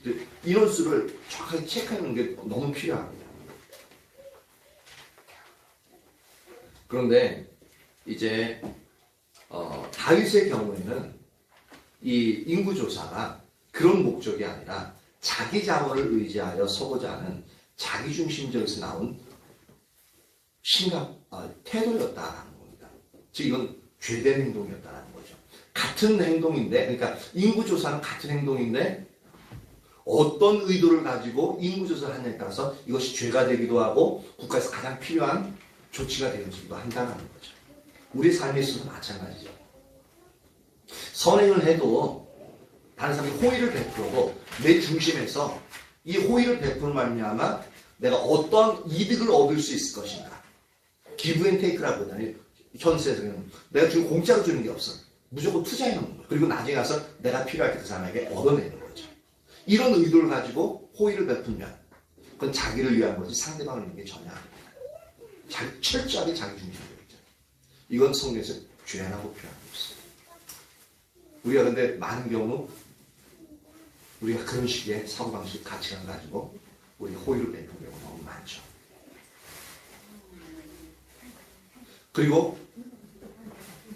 인원수를 정확하게 체크하는 게 너무 필요합니다. 그런데 이제 다윗의 경우에는 이 인구조사가 그런 목적이 아니라 자기 자원을 의지하여 서고자 하는 자기중심적에서 나온 태도였다라는 겁니다. 즉 이건 죄된 행동이었다는 거죠. 같은 행동인데, 그러니까 인구조사는 같은 행동인데 어떤 의도를 가지고 인구조사를 하느냐에 따라서 이것이 죄가 되기도 하고 국가에서 가장 필요한 조치가 되어지기도 한다는 거죠. 우리 삶에 있어서도 마찬가지죠. 선행을 해도 다른 사람이 호의를 베풀어도 내 중심에서 이 호의를 베푸는 말미암아 내가 어떤 이득을 얻을 수 있을 것인가. 기브 앤 테이크라고 하잖아요. 현세에서는 내가 지금 공짜로 주는 게 없어. 무조건 투자해 놓는 거예요. 그리고 나중에 가서 내가 필요할 때 그 사람에게 얻어내는 거죠. 이런 의도를 가지고 호의를 베풀면 그건 자기를 위한 거지 상대방을 위한 게 전혀 아닙니다. 철저하게 자기 중심적이죠. 이건 성경에서 죄라고 표현하고 있어요. 우리가 근데 많은 경우 우리가 그런 식의 사고방식 가치관을 가지고 우리 호의를 베푸는 경우가 너무 많죠. 그리고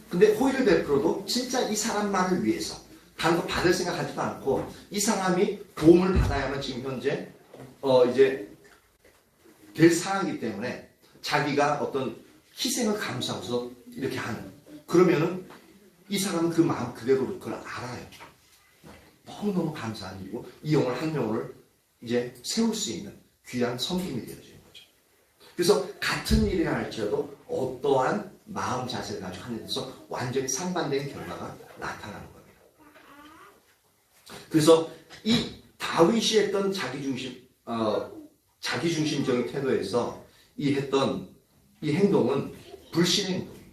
근데 호의를 베풀어도 진짜 이 사람만을 위해서 다른 거 받을 생각하지도 않고 이 사람이 도움을 받아야만 지금 현재 이제 될 상황이기 때문에 자기가 어떤 희생을 감수하고서 이렇게 하는 그러면은 이 사람은 그 마음 그대로 그걸 알아요. 너무너무 감사한 일이고 이 영혼 한 영혼을 이제 세울 수 있는 귀한 섬김이 되어지는 거죠. 그래서 같은 일이라 할지라도 어떠한 마음 자세를 가지고 하는 데서 완전히 상반된 결과가 나타나는 겁니다. 그래서 이 다윗이 했던 자기중심적인 태도에서 했던 이 행동은 불신의 행동입니다.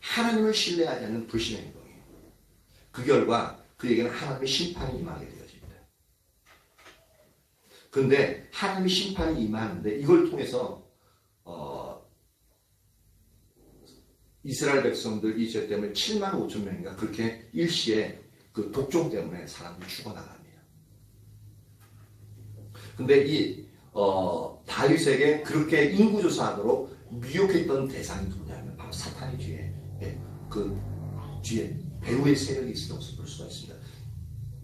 하나님을 신뢰하지 않는 불신의 행동이에요. 그 결과 그에게는 하나님의 심판이 임하게 되어집니다. 그런데 하나님의 심판이 임하는데 이걸 통해서 이스라엘 백성들 이 죄 때문에 7만 5천 명인가 그렇게 일시에 그 독종 때문에 사람들이 죽어나갑니다. 근데 이 다윗에게 그렇게 인구조사하도록 미혹했던 대상이 누구냐면 바로 사탄의 뒤에 배후의 세력이 있었던 것을 볼 수가 있습니다.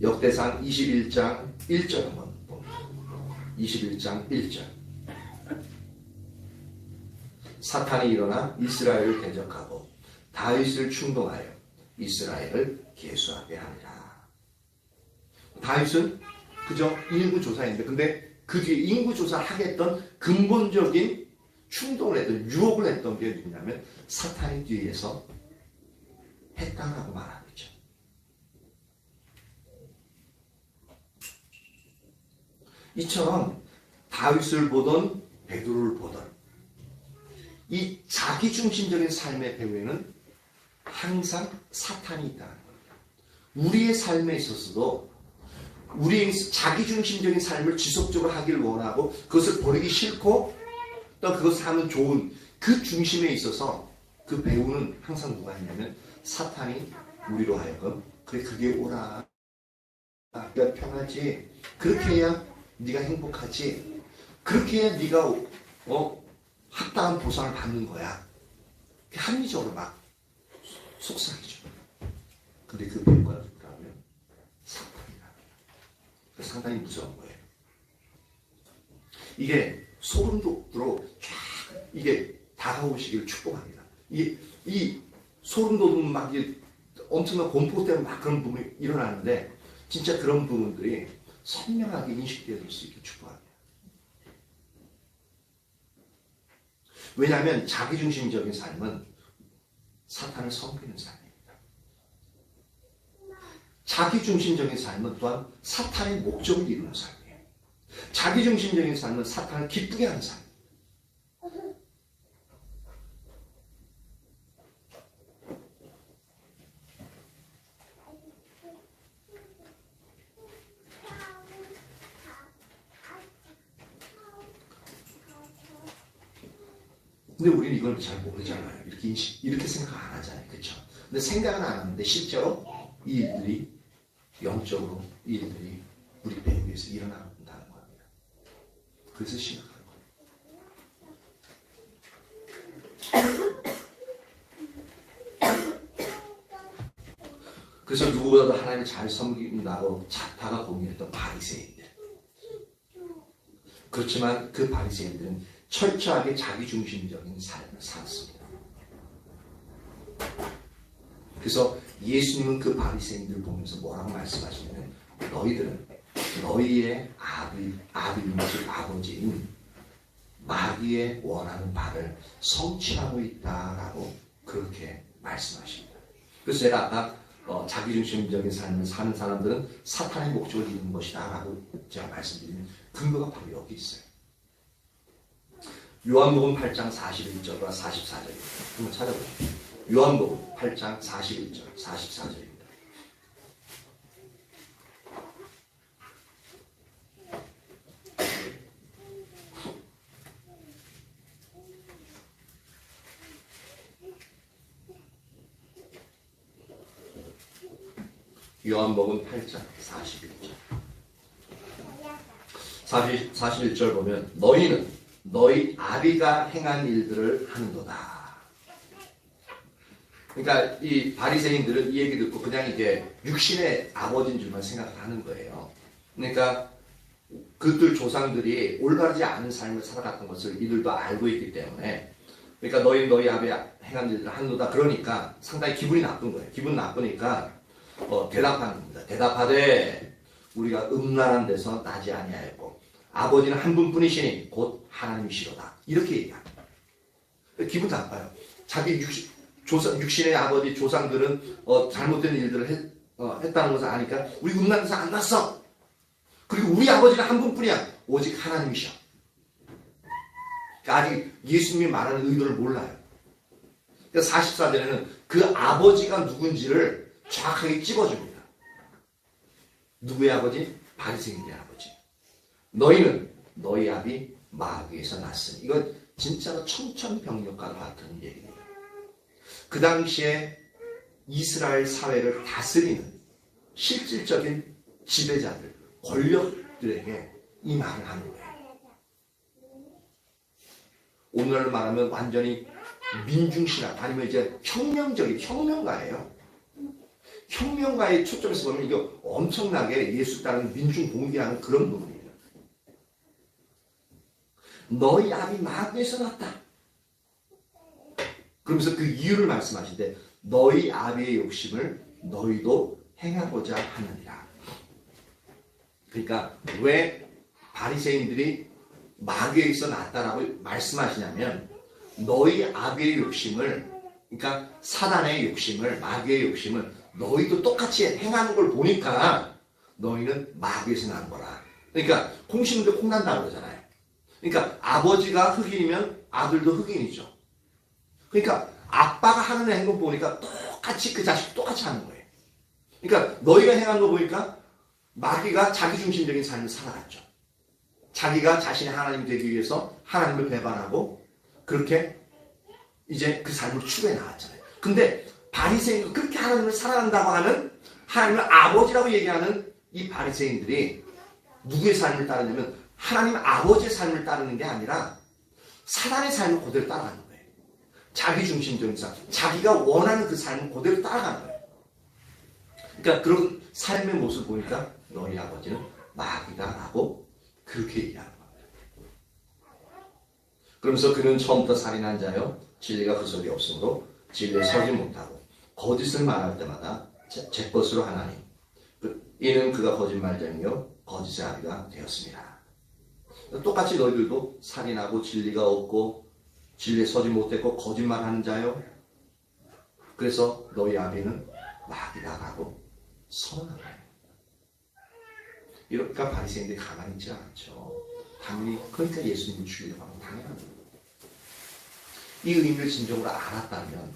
역대상 21장 1절 한번 봅니다. 21장 1절 사탄이 일어나 이스라엘을 대적하고 다윗을 충동하여 이스라엘을 계수하게 하리라. 다윗은 그저 인구조사인데 근데 그 뒤에 인구조사를 하겠던 근본적인 충동을 했던 유혹을 했던 게 누구냐면 사탄의 뒤에서 했다라고 말하고 있죠. 이처럼 다윗을 보던 베드로를 보던 이 자기중심적인 삶의 배후에는 항상 사탄이 있다는 겁니다. 우리의 삶에 있어서도 우리의 자기중심적인 삶을 지속적으로 하길 원하고 그것을 버리기 싫고 또 그것을 하면 좋은 그 중심에 있어서 그 배후는 항상 누가 있냐면 사탄이 우리로 하여금 그래 그게 오라 네가 편하지 그렇게 해야 네가 행복하지 그렇게 해야 네가 합당한 보상을 받는 거야. 합리적으로 막 속삭이죠. 근데 그 배우가 누구라면 사탄이라. 상당히 무서운 거예요. 이게 소름 돋도록 쫙 이게 다가오시기를 축복합니다. 이 소름 돋으면 막 엄청난 공포 때문에 막 그런 부분이 일어나는데 진짜 그런 부분들이 선명하게 인식되어질 수 있게 축복합니다. 왜냐하면 자기중심적인 삶은 사탄을 섬기는 삶입니다. 자기중심적인 삶은 또한 사탄의 목적을 이루는 삶이에요. 자기중심적인 삶은 사탄을 기쁘게 하는 삶. 근데 우리는 이걸 잘 모르잖아요. 이렇게 생각 안 하잖아요. 그렇죠? 근데 생각은 안 하는데 실제로 이 일들이 영적으로 이 일들이 우리 배 위에서 일어난다는 겁니다. 그래서 심각한 거예요. 그래서 누구보다도 하나님을 잘 섬긴다고 자타가 공유했던 바리새인들. 그렇지만 그 바리새인들은 철저하게 자기중심적인 삶을 살았습니다. 그래서 예수님은 그 바리새인들을 보면서 뭐라고 말씀하시냐면 너희들은 너희의 아버지인 마귀의 원하는 바를 성취하고 있다라고 그렇게 말씀하십니다. 그래서 제가 아까 자기중심적인 삶을 사는 사람들은 사탄의 목적을 이루는 것이다 라고 제가 말씀드린 근거가 바로 여기 있어요. 요한복음 8장 41절과 44절입니다. 한번 찾아보시죠. 요한복음 8장 41절, 44절입니다. 요한복음 8장 41절. 41절 보면 너희는 너희 아비가 행한 일들을 하는도다. 그러니까 이 바리새인들은 이 얘기 듣고 그냥 이게 육신의 아버지인 줄만 생각을 하는 거예요. 그러니까 그들 조상들이 올바르지 않은 삶을 살아갔던 것을 이들도 알고 있기 때문에 그러니까 너희 아비 행한 일들을 하는도다. 그러니까 상당히 기분이 나쁜 거예요. 기분 나쁘니까 대답하는 겁니다. 대답하되 우리가 음란한 데서 나지 아니하였고 아버지는 한 분뿐이시니 곧 하나님이시로다. 이렇게 얘기합니다. 기분 나빠요. 자기 육신의 아버지 조상들은 잘못된 일들을 했다는 것을 아니까 우리 음란한 데서 안 났어. 그리고 우리 아버지는 한 분뿐이야. 오직 하나님이셔. 그러니까 아직 예수님이 말하는 의도를 몰라요. 그러니까 44절에는 그 아버지가 누군지를 정확하게 찝어줍니다. 누구의 아버지? 바리새인의 아버지. 너희는 너희 아비 마귀에서 났으니. 이건 진짜로 청천벽력과 같은 얘기입니다. 그 당시에 이스라엘 사회를 다스리는 실질적인 지배자들, 권력들에게 이 말을 하는 거예요. 오늘날로 말하면 완전히 민중신학 아니면 이제 혁명가예요. 혁명가의 초점에서 보면 이게 엄청나게 예수 따르는 민중 봉기하는 그런 부분이에요. 너희 아비 마귀에서 났다. 그러면서 그 이유를 말씀하시는데 너희 아비의 욕심을 너희도 행하고자 하느니라. 그러니까 왜 바리새인들이 마귀에서 났다라고 말씀하시냐면 너희 아비의 욕심을 그러니까 사단의 욕심을 마귀의 욕심을 너희도 똑같이 행하는 걸 보니까 너희는 마귀에서 난 거라. 그러니까 콩 심는데 콩 난다고 그러잖아요. 그러니까 아버지가 흑인이면 아들도 흑인이죠. 그러니까 아빠가 하는 행동 보니까 똑같이 그 자식도 똑같이 하는 거예요. 그러니까 너희가 행한 거 보니까 마귀가 자기중심적인 삶을 살아갔죠. 자기가 자신의 하나님이 되기 위해서 하나님을 배반하고 그렇게 이제 그 삶을 추구해 나갔잖아요. 근데 바리새인도 그렇게 하나님을 사랑한다고 하는 하나님을 아버지라고 얘기하는 이 바리새인들이 누구의 삶을 따르냐면 하나님 아버지의 삶을 따르는 게 아니라 사단의 삶을 그대로 따라가는 거예요. 자기중심적인 삶, 자기가 원하는 그 삶을 그대로 따라가는 거예요. 그러니까 그런 삶의 모습을 보니까 너희 아버지는 마귀다라고 그렇게 얘기하는 겁니다. 그러면서 그는 처음부터 살인한 자요 진리가 그 속에 없으므로 진리에 서지 못하고 거짓을 말할 때마다 제 것으로 하나니 이는 그가 거짓말쟁이요 거짓의 아비가 되었습니다. 똑같이 너희들도 살인하고 진리가 없고 진리에 서지 못했고 거짓말하는 자요. 그래서 너희 아비는 마귀다라고 선언하는 거예요. 이러니까 바리새인들이 가만히 있지 않죠. 당연히 그러니까 예수님을 죽이려고 하면 당연한 거예요. 이 의미를 진정으로 알았다면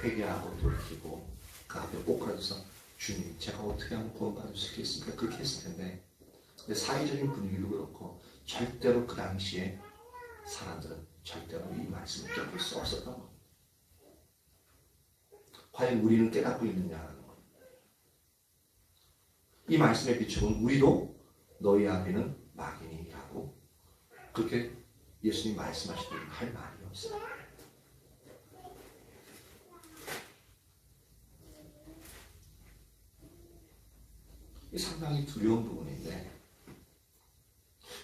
회개하고 돌이키고 그 앞에 꼬꾸라져서 주님 제가 어떻게 하면 구원받을 수 있겠습니까? 그렇게 했을 텐데 근데 사회적인 분위기도 그렇고 절대로 그 당시에 사람들은 절대로 이 말씀을 깨닫을 수 없었던 겁니다. 과연 우리는 깨닫고 있느냐는 것. 이 말씀에 비추면 우리도 너희 앞에는 막인이라고 그렇게 예수님 말씀하시더니 할 말이 없어요. 이 상당히 두려운 부분인데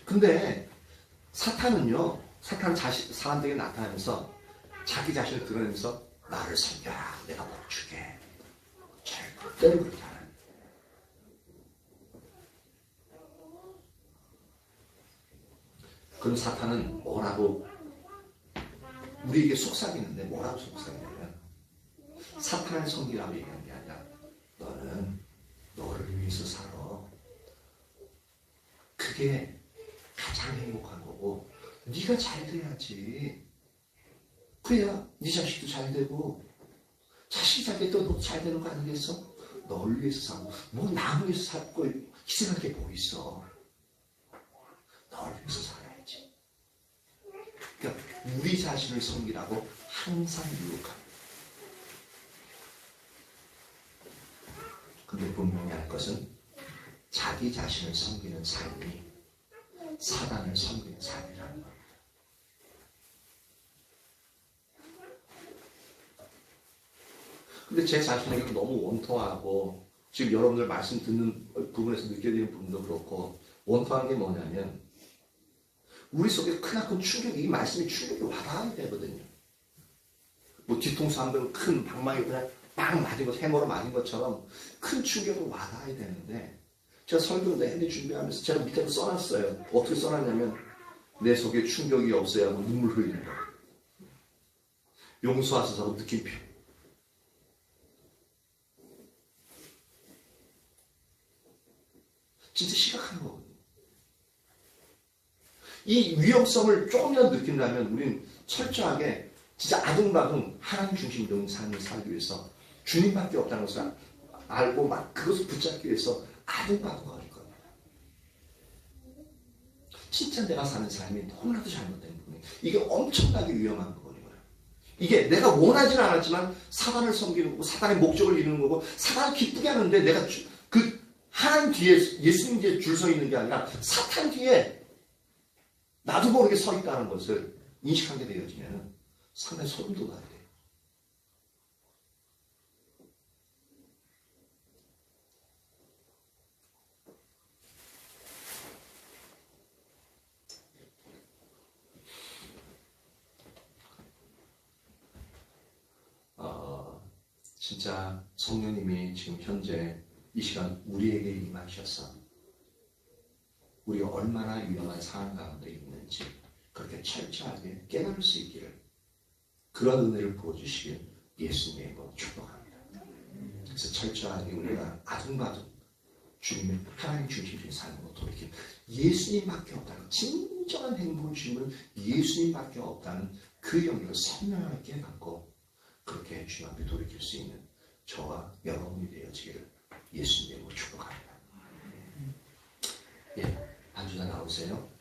근데 사탄은요 사람들에게 나타나면서 자기 자신을 드러내면서 나를 섬겨라 내가 복 주게 절대로 그렇게 안 합니다. 그럼 사탄은 뭐라고 우리에게 속삭이는데 뭐라고 속삭이냐면 사탄을 섬기라고 얘기하는 게 아니라 너는 너를 위해서 살아. 그게 가장 행복한 거고 네가 잘 돼야지. 그래야 네 자식도 잘 되고 자식이 잘 돼 또 너 잘 되는 거 아니겠어? 너를 위해서 살고 뭐 남을 위해서 살고 희생할 게 뭐 있어. 너를 위해서 살아야지. 그러니까 우리 자신을 섬기라고 항상 유혹합니다. 근데 분명히 할 것은 자기 자신을 섬기는 삶이 사단을 섬기는 삶이라는 겁니다. 근데 제 자신에게 너무 원통하고 지금 여러분들 말씀 듣는 부분에서 느껴지는 부분도 그렇고 원통한 게 뭐냐면 우리 속에 크나큰 충격이 이 말씀이 충격이 와닿아야 되거든요. 뭐 뒤통수 한 번 큰 방망이 그냥 빵 맞은 것, 해머로 맞은 것처럼 큰 충격을 와닿아야 되는데 제가 설교 내내 준비하면서 제가 밑에서 써놨어요. 어떻게 써놨냐면 내 속에 충격이 없어야 하고 눈물 흘리는 거. 용서하소서 느낌표. 진짜 심각한 거거든요. 이 위험성을 조금이라도 느낀다면 우리는 철저하게 진짜 아둥바둥 하나님 중심적인 삶을 살기 위해서 주님밖에 없다는 것을 알고 막 그것을 붙잡기 위해서 아둥바둥 거릴 겁니다. 진짜 내가 사는 삶이 너무나도 잘못된 부분이 이게 엄청나게 위험한 부분이고요. 이게 내가 원하지는 않았지만 사단을 섬기는 거고 사단의 목적을 이루는 거고 사단을 기쁘게 하는데 내가 그 하나님 뒤에 예수님 뒤에 줄 서 있는 게 아니라 사탄 뒤에 나도 모르게 서 있다는 것을 인식하게 되어지면 상당히 소름 돋아야 돼요. 진짜 성령님이 지금 현재 이 시간 우리에게 임하셔서 우리가 얼마나 위험한 상황 가운데 있는지 그렇게 철저하게 깨달을 수 있기를 그런 은혜를 부어주시길 예수님의 이름으로 축복합니다. 그래서 철저하게 우리가 아둥바둥 주님의 하나님 중심적인 삶으로 돌이키는 예수님밖에 없다는 진정한 행복을 주님은 예수님밖에 없다는 그 영역을 선명하게 깨닫고 그렇게 주님 앞에 돌이킬 수 있는 저와 여러분이 되어지기를 예수님의 이름으로 축복합니다. 예, 반주자 나오세요.